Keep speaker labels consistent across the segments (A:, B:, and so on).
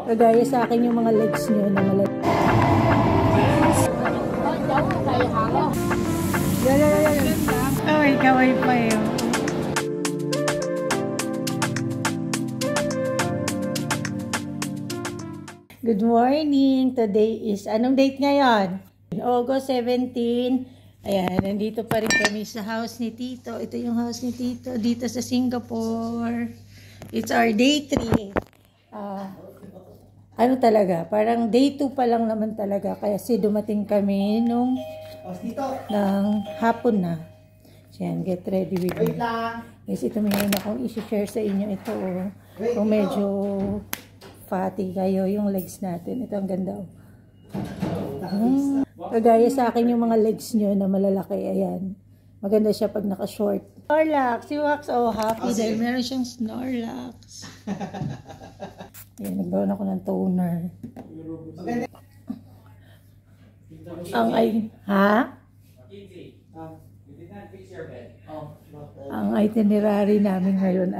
A: Kagaya sa akin yung mga legs nyo na malalaki. Kaway pa yun. Good morning! Today is, anong date ngayon? August 17. Ayan, nandito pa rin kami sa house ni Tito. Ito yung house ni Tito dito sa Singapore. It's our day 3. Ano talaga, parang day 2 pa lang naman talaga. Kaya dumating kami nung ng hapon na. Ayan, get ready with me. Guys, ito mayroon akong isi-share sa inyo. Ito, kung medyo fatty kayo, yung legs natin. Ito ang ganda. Kagaya sa akin yung mga legs nyo na malalaki. Ayan. Maganda siya pag naka-short. Snorlax. Si Wax, happy dahil meron siyang Snorlax. Ayan, nagbawan ako ng toner. Ang itinerary namin ngayon,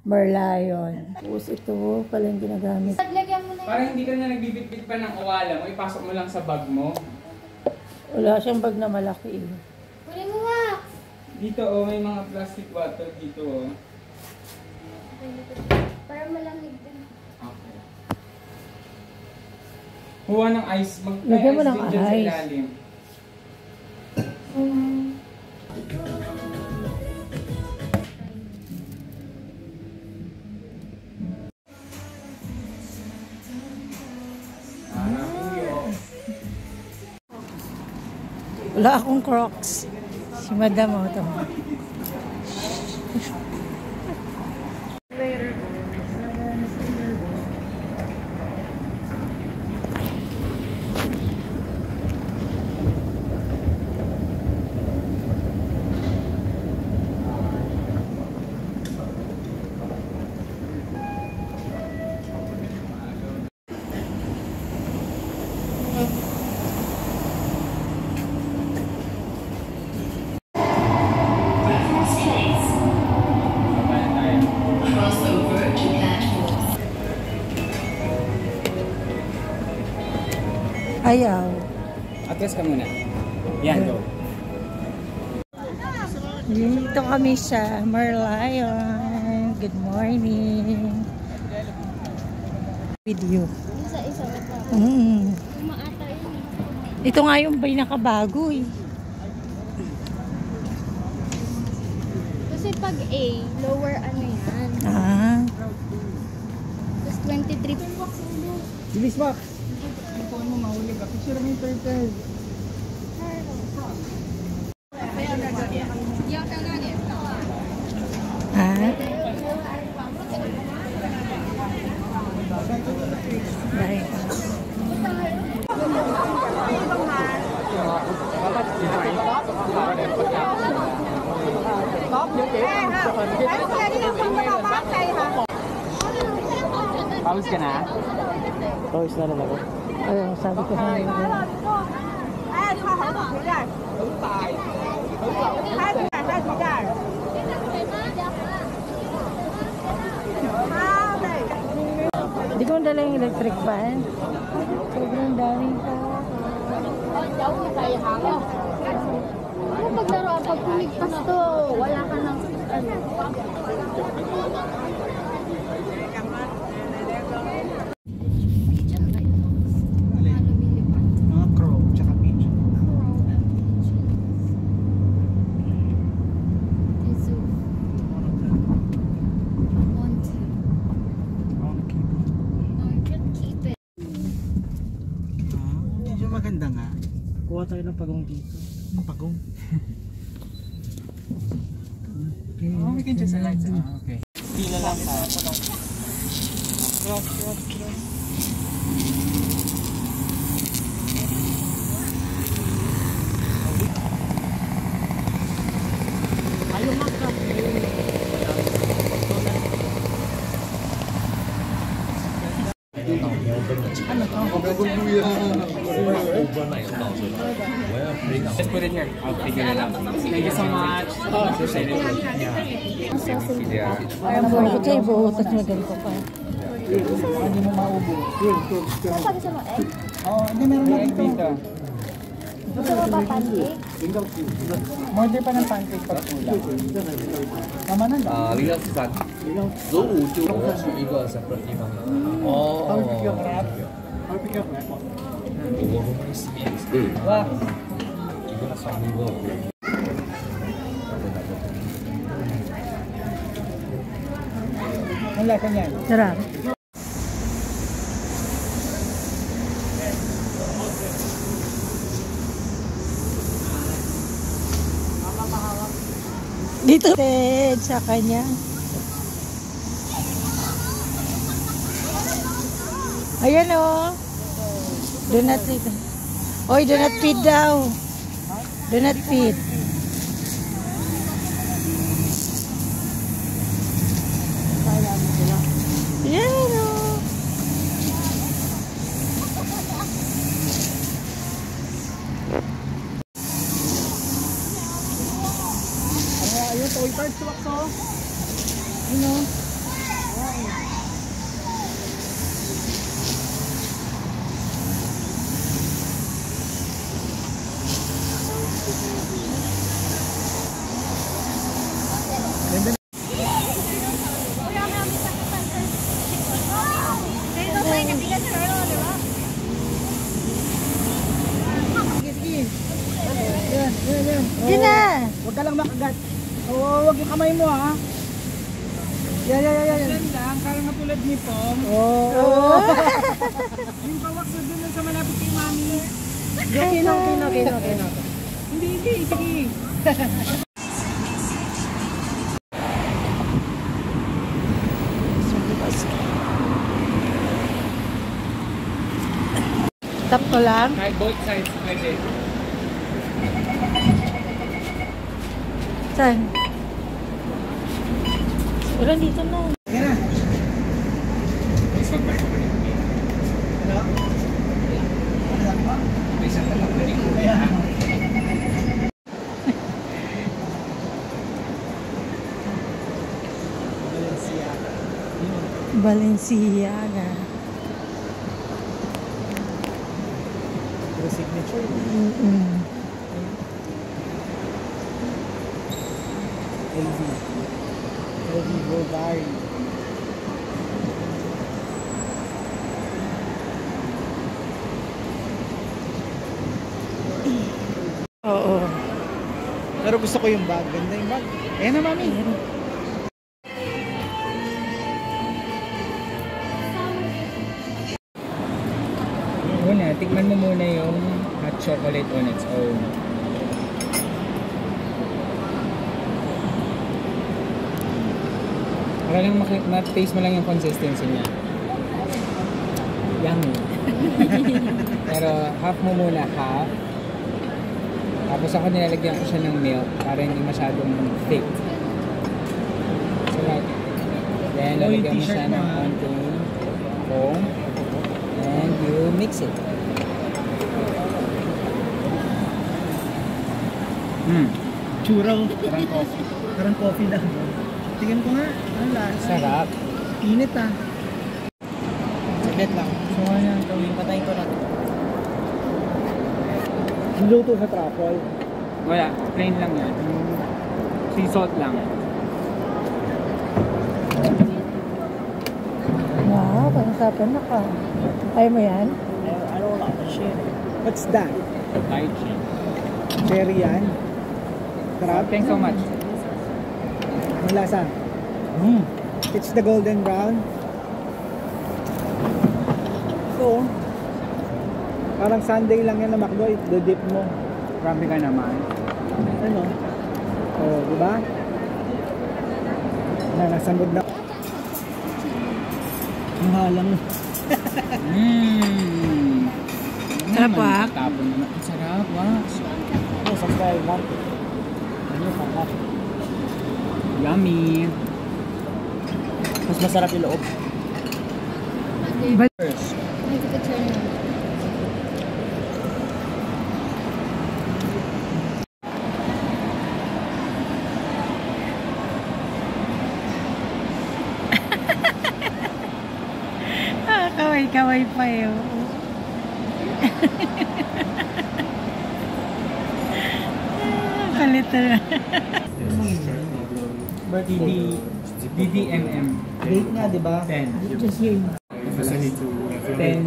A: Merlion. Tapos ito pala yung ginagamit.
B: Parang hindi ka na nagbibitbit pa ng awala mo, ipasok mo lang sa bag mo.
A: Wala siyang bag na malaki.
C: Wala mo nga!
B: Dito may mga plastic bottle dito
C: Para malamig din.
B: Okay. Kuha ng ice.
A: Lagyan mo ng
B: din
A: ice.
B: Sa ilalim.
A: Wala akong Crocs. Si Madam ito. Ayaw.
B: Atras ka muna. Yan, go.
A: Dito kami sa Merlion. Good morning. Video.
C: Isa-isa. Umaata yun.
A: Ito nga yung pinakabago eh.
C: Kasi pag A, lower yan. Tapos 23.
B: Bilis ba? Ito mo mahuli ka. Picture mo yung turtle.
A: Dahil
B: Pause ka na?
D: Pause na lang ako.
A: ayun, sabi ko sa inyo. Hindi ko dala yung electric fan. Sobrang daming pa.
C: Ano paglaruan? Pag kumigpas to, wala ka ng
D: Mga crow, tsaka pigeon. Medyo maganda nga. Kuha tayo ng pagong dito. Pagong?
B: Oh, we can just alight. Okay. Pila lang tayo.
A: Ayaw magka. Ano to?
B: Just put it here. I'll figure it out. Thank you so much.
A: Parang buhay ko tayo, buhutas mo ganito pa.
B: Hindi mo maubos.
C: Ano pa gusto mo, egg?
B: Oo, hindi meron na dito.
C: Gusto mo pa pancake?
B: Order pa ng pancake pag kulang. Tama na lang.
E: 013中午就我要去一个 separate 地方了。哦，
B: Pick up wrap.
E: 我会洗脸。
B: Wah.
E: 一个小礼物。
B: Ang lasa niyan.
A: Sarap. Dito sa kanya. Ayan o. Do not feed. Oy, do not feed daw. Do not feed. Ayan o.
B: Ayun, toy cars to wax oh. Ano?
A: Yun na.
B: Huwag ka lang makagat. Oo, huwag yung kamay mo ha. Yan. Lang, parang katulad ni Pong. Oo. Yung pawak sa dun sa malapit kay Mami.
A: Kino.
B: Hindi, sige.
A: Tap ko lang.
B: Kahit both sides pwede.
A: Saan? Siguro dito na.
B: Yan na.
A: Balenciaga.
B: Your signature. LV Bulgari.
A: Oo.
B: Pero gusto ko yung bag. Ganda yung bag. Ayan na, Mami. Una, tikman mo muna yung hot chocolate on its own. Para lang ma-taste mo lang yung consistency niya. Yummy. Pero half mo muna, half. Tapos ako nilalagyan ko siya ng milk para hindi masyadong thick. So like, then lalagyan mo siya ng konting foam. And you mix it. Churro. Parang coffee. Parang coffee lang. Tingnan ko nga. Ang lasa. Sarap. Init ah. Saglit lang. So ano yan? Gawin. Patayin ko na. Niluto sa truffle? Wala. Plain lang yan. Sea salt lang.
A: Wow, pang-usapan na ka. Ayaw mo yan?
B: I don't like shit. What's that?
E: Lychee.
B: Cherry yan? Sarap?
E: Thanks so much.
B: Ang lasa? It's the golden brown. So, parang sundae lang yan na McDo. Do-dip mo. Grabe ka naman. Ano? Oh, diba? Nasambod na. Ang halang.
A: Sarap ah.
E: Tapon naman. Ang sarap. Wow.
B: Oh, subscribe lang. Ano, sarap.
E: Yummy.
B: Mas masarap yung loob.
E: First.
C: May picture na.
A: kaway pa eh. Oo. Kalito na.
B: DDMM.
D: Date nga, di ba?
B: 10.
A: Just yun.
B: 10:09.